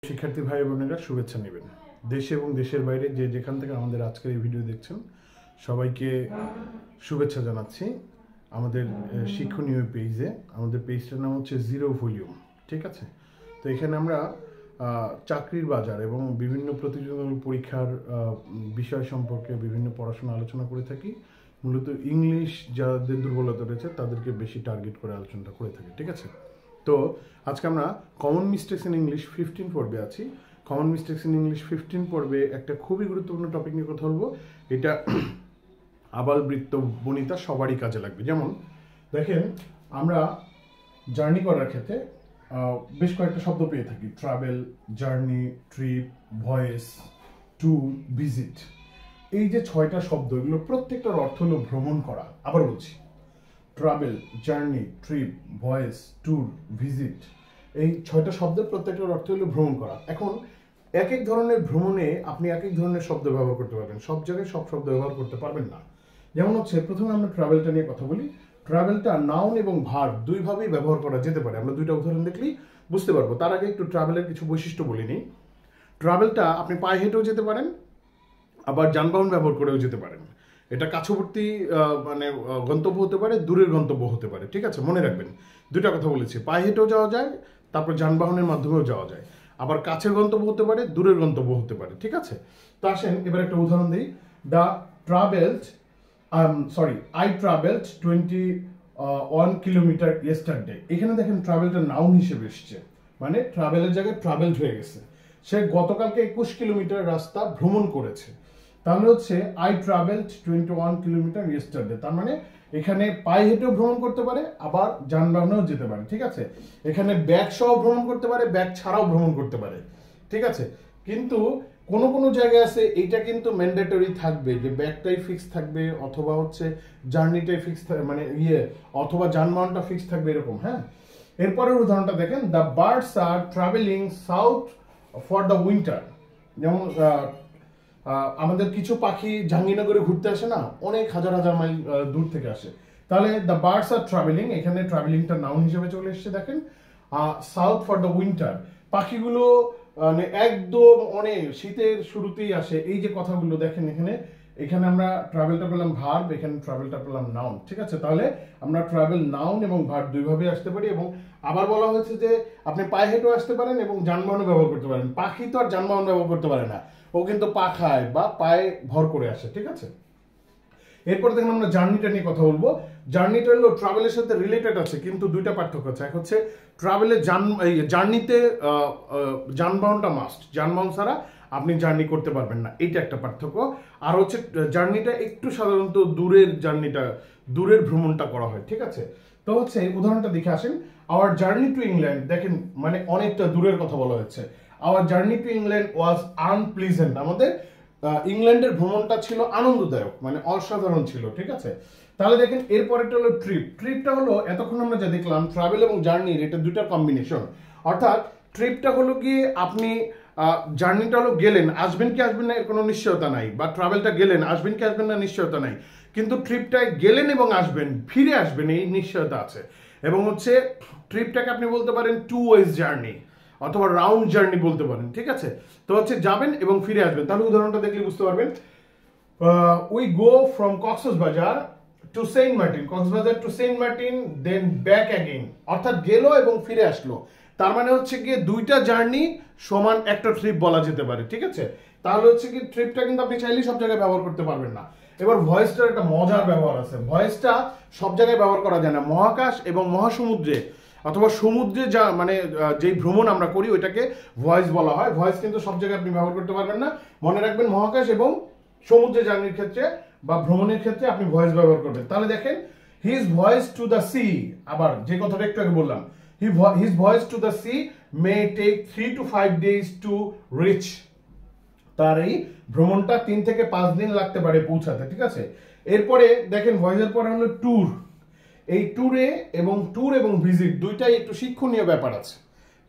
শিক্ষার্থী ভাই বোনেরা শুভেচ্ছা নেবেন। দেশে এবং দেশের বাইরে যে যেখান থেকে আমাদের আজকের এই ভিডিও দেখছেন সবাইকে শুভেচ্ছা জানাচ্ছি। আমাদের শিক্ষণীয় পেজে, আমাদের পেজটার নাম হচ্ছে জিরো ভলিউম, ঠিক আছে? তো এখানে আমরা চাকরির বাজার এবং বিভিন্ন প্রতিযোগিতামূলক পরীক্ষার বিষয় সম্পর্কে বিভিন্ন পড়াশোনা আলোচনা করে থাকি। মূলত ইংলিশ যাদের দুর্বলতা রয়েছে তাদেরকে বেশি টার্গেট করে আলোচনাটা করে থাকি, ঠিক আছে? তো আজকে আমরা কমন মিস্টেকস ইন ইংলিশ 15 পর্বে আছি। কমন মিস্টেকস ইন ইংলিশ 15 পর্বে একটা খুবই গুরুত্বপূর্ণ টপিক নিয়ে কথা বলবো। এটা আবাল বৃত্ত বনিতা সবারই কাজে লাগবে। যেমন দেখেন, আমরা জার্নি করার ক্ষেত্রে বেশ কয়েকটা শব্দ পেয়ে থাকি: travel, journey, trip, voice, tour, visit. এই যে 6টা শব্দ, এগুলো প্রত্যেকটার অর্থ হলো ভ্রমণ করা। আবার বলছি, travel, journey, trip, voice, tour, visit, এই 6টা শব্দের প্রত্যেকটার অর্থ হলো ভ্রমণ করা। এখন এক এক ধরনের ভ্রমণে আপনি এক এক ধরনের শব্দ ব্যবহার করতে পারবেন, সব জায়গায় সব শব্দ ব্যবহার করতে পারবেন না। যেমন হচ্ছে, প্রথমে আমরা ট্রাভেলটা নিয়ে কথা বলি। ট্রাভেলটা নাউন এবং ভার্ব দুইভাবেই ব্যবহার করা যেতে পারে। আমরা দুইটা উদাহরণ দেখলেই বুঝতে পারবো। তার আগে একটু ট্রাভেলের কিছু বৈশিষ্ট্য বলে নিই। ট্রাভেলটা আপনি পায়ে হেঁটেও যেতে পারেন, আবার যানবাহন ব্যবহার করেও যেতে পারেন। এটা কাছবর্তী গন্তব্য হতে পারে, দূরের গন্তব্য হতে পারে, ঠিক আছে? মনে রাখবেন, দুইটা কথা বলেছি। পায়ে হেঁটেও যাওয়া যায়, তারপর যানবাহনের মাধ্যমেও যাওয়া যায়। আবার কাছের গন্তব্য হতে পারে, দূরের গন্তব্য হতে পারে, ঠিক আছে? তো আসেন এবার একটা উদাহরণ দিই। I traveled 21 kilometre yesterday. এখানে দেখেন ট্রাভেলটা নাউন হিসেবে এসছে, মানে ট্রাভেলের জায়গায় ট্রাভেলড হয়ে গেছে। সে গতকালকে 21 কিলোমিটার রাস্তা ভ্রমণ করেছে। তাহলে হচ্ছে I traveled 21 কিলোমিটার ইয়েস্টারডে। তার মানে এখানে পায়ে হেঁটেও ভ্রমণ করতে পারে, আবার যানবাহনেও যেতে পারে, ঠিক আছে? এখানে ব্যাগ সহ ভ্রমণ করতে পারে, ব্যাগ ছাড়াও ভ্রমণ করতে পারে, ঠিক আছে? কিন্তু কোনো কোনো জায়গায় আছে এইটা কিন্তু ম্যান্ডেটরি থাকবে যে ব্যাগটাই ফিক্স থাকবে, অথবা হচ্ছে জার্নিটাই ফিক্স, মানে অথবা যানবাহনটা ফিক্স থাকবে, এরকম। হ্যাঁ, এরপরের উদাহরণটা দেখেন। The birds are travelling south for the winter. যেমন আমাদের কিছু পাখি জাহাঙ্গীরনগরে ঘুরতে আসে না, অনেক হাজার হাজার মাইল দূর থেকে আসে। তাহলে দ্য বার্ডস আর ট্রাভেলিং, এখানে ট্রাভেলিংটা নাউন হিসেবে চলে এসেছে। দেখেন, সাউথ ফর দ্য উইন্টার, পাখিগুলো মানে একদম অনেক শীতের শুরুতেই আসে। এই যে কথাগুলো দেখেন, এখানে আমরা ট্রাভেলটা পেলাম ভার্ব, এখানে ট্রাভেলটা পেলাম নাউন, ঠিক আছে? তাহলে আমরা ট্রাভেল নাউন এবং ভার্ব দুইভাবে আসতে পারি। এবং আবার বলা হয়েছে যে আপনি পায়ে হেঁটেও আসতে পারেন এবং যানবাহনও ব্যবহার করতে পারেন। পাখি তো আর যানবাহন ব্যবহার করতে পারে না, ও কিন্তু পা খায় বা পায়ে ভর করে আসে, ঠিক আছে? এরপর দেখেন আমরা জার্নিটা নিয়ে কথা বলবো। জার্নিটা হলো ট্রাভেলের সাথে রিলেটেড আছে, কিন্তু দুইটা পার্থক্য আছে। এক হচ্ছে ট্রাভেলে জার্নিতে যানবাহনটা মাস্ট, যানবাহন ছাড়া আপনি জার্নি করতে পারবেন না, এইটা একটা পার্থক্য। আর হচ্ছে জার্নিটা একটু সাধারণত দূরের জার্নিটা, দূরের ভ্রমণটা করা হয়, ঠিক আছে? তো হচ্ছে উদাহরণটা দেখে আসেন। আওয়ার জার্নি টু ইংল্যান্ড, দেখেন মানে অনেকটা দূরের কথা বলা হয়েছে। Hour journey to England was unpleasant, আমাদের ইংল্যান্ডের ভ্রমণটা ছিল আনন্দদায়ক, মানে অসাধারণ ছিল, ঠিক আছে? তাহলে দেখেন এরপরেটা হলো ট্রিপ। ট্রিপটা হলো এতক্ষণ আমরা যা দেখলাম ট্রাভেল এবং জার্নির, এটা দুইটা কম্বিনেশন। অর্থাৎ ট্রিপটা হলো কি, আপনি জার্নিটা হলো গেলেন, আসবেন কি আসবেন না এর কোনো নিশ্চয়তা নাই, বা ট্রাভেলটা গেলেন, আসবেন কি আসবেন না নিশ্চয়তা নাই। কিন্তু ট্রিপটায় গেলেন এবং আসবেন, ফিরে আসবেন, এই নিশ্চয়তা আছে। এবং হচ্ছে ট্রিপটাকে আপনি বলতে পারেন 2 ওয়েজ জার্নি অথবা রাউন্ড জার্নি বলতে পারেন, ঠিক আছে? তো হচ্ছে যাবেন এবং ফিরে আসবেন। তাহলে উদাহরণটা দেখলে বুঝতে পারবেন। We go from Cox's Bazar to Saint Martin, Cox's Bazar to Saint Martin, then back again, অর্থাৎ গেল এবং ফিরে আসলো। তার মানে হচ্ছে গিয়ে দুইটা জার্নি সমান একটা ট্রিপ বলা যেতে পারে, ঠিক আছে? তাহলে হচ্ছে কি ট্রিপটা কিন্তু আপনি চাইলেই সব জায়গায় ব্যবহার করতে পারবেন না। এবার ভয়েসটার একটা মজার ব্যবহার আছে। ভয়েসটা সব জায়গায় ব্যবহার করা যায় না। মহাকাশ এবং মহাসমুদ্রে অথবা সমুদ্রে যা মানে যেই ভ্রমণ আমরা করি ওইটাকে ভয়েস বলা হয়। ভয়েস কিন্তু সব জায়গায় আপনি ব্যবহার করতে পারবেন না। মনে রাখবেন, মহাকাশ এবং সমুদ্রে জার্নির ক্ষেত্রে বা ভ্রমণের ক্ষেত্রে আপনি ভয়েস ব্যবহার করবেন। তাহলে দেখেন, his voyage to the sea, আবার যে কথাটা একটু আগে বললাম, his voyage to the sea may take 3 to 5 days to reach. তার এই ভ্রমণটা 3 থেকে 5 দিন লাগতে পারে পৌঁছাতে, ঠিক আছে? এরপরে দেখেন ভয়েসের পরে হলো ট্যুর। এই ট্যুর এবং ভিজিট দুইটাই একটু শিক্ষণীয় ব্যাপার আছে,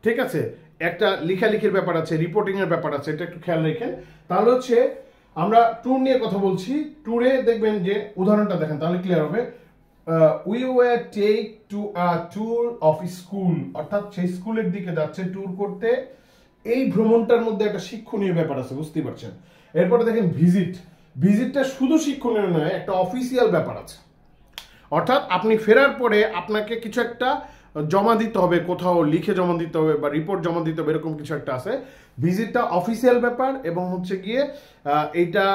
ঠিক আছে? একটা লেখালেখির ব্যাপার আছে, রিপোর্টিং এর ব্যাপার আছে, এটা একটু খেয়াল রাখেন। তাহলে হচ্ছে আমরা ট্যুর নিয়ে কথা বলছি। ট্যুরে দেখবেন যে উদাহরণটা দেখেন, তাহলে ক্লিয়ার হবে। We were take to a tour of school, অর্থাৎ সেই স্কুলের দিকে যাচ্ছে ট্যুর করতে, এই ভ্রমণটার মধ্যে একটা শিক্ষণীয় ব্যাপার আছে, বুঝতে পারছেন। এরপরে দেখেন ভিজিটটা শুধু শিক্ষণীয় নয়, একটা অফিসিয়াল ব্যাপার আছে। অর্থাৎ আপনি ফেরার পরে আপনাকে কিছু একটা জমা দিতে হবে, কোথাও লিখে জমা দিতে হবে বা রিপোর্ট জমা দিতে হবে, এরকম কিছু একটা আছে। ভিজিটটা অফিসিয়াল ব্যাপার এবং হচ্ছে গিয়ে এইটা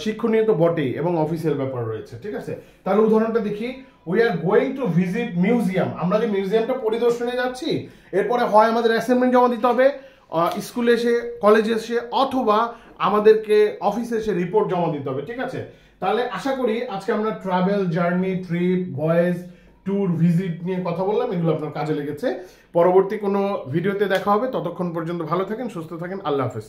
শিক্ষণীয় তো বটেই এবং অফিসিয়াল ব্যাপার রয়েছে, ঠিক আছে। তাহলে উদাহরণটা দেখি, we are going to visit museum. আমরা যে মিউজিয়ামটা পরিদর্শনে যাচ্ছি, এরপরে হয় আমাদের অ্যাসাইনমেন্ট জমা দিতে হবে স্কুলে এসে, কলেজে এসে, অথবা আমাদেরকে অফিসে এসে রিপোর্ট জমা দিতে হবে, ঠিক আছে। তাহলে আশা করি আজকে আমরা travel, journey, trip, voice, tour, visit নিয়ে কথা বললাম, এগুলো আপনার কাজে লেগেছে। পরবর্তী কোনো ভিডিওতে দেখা হবে, ততক্ষণ পর্যন্ত ভালো থাকেন, সুস্থ থাকেন, আল্লাহ হাফেজ।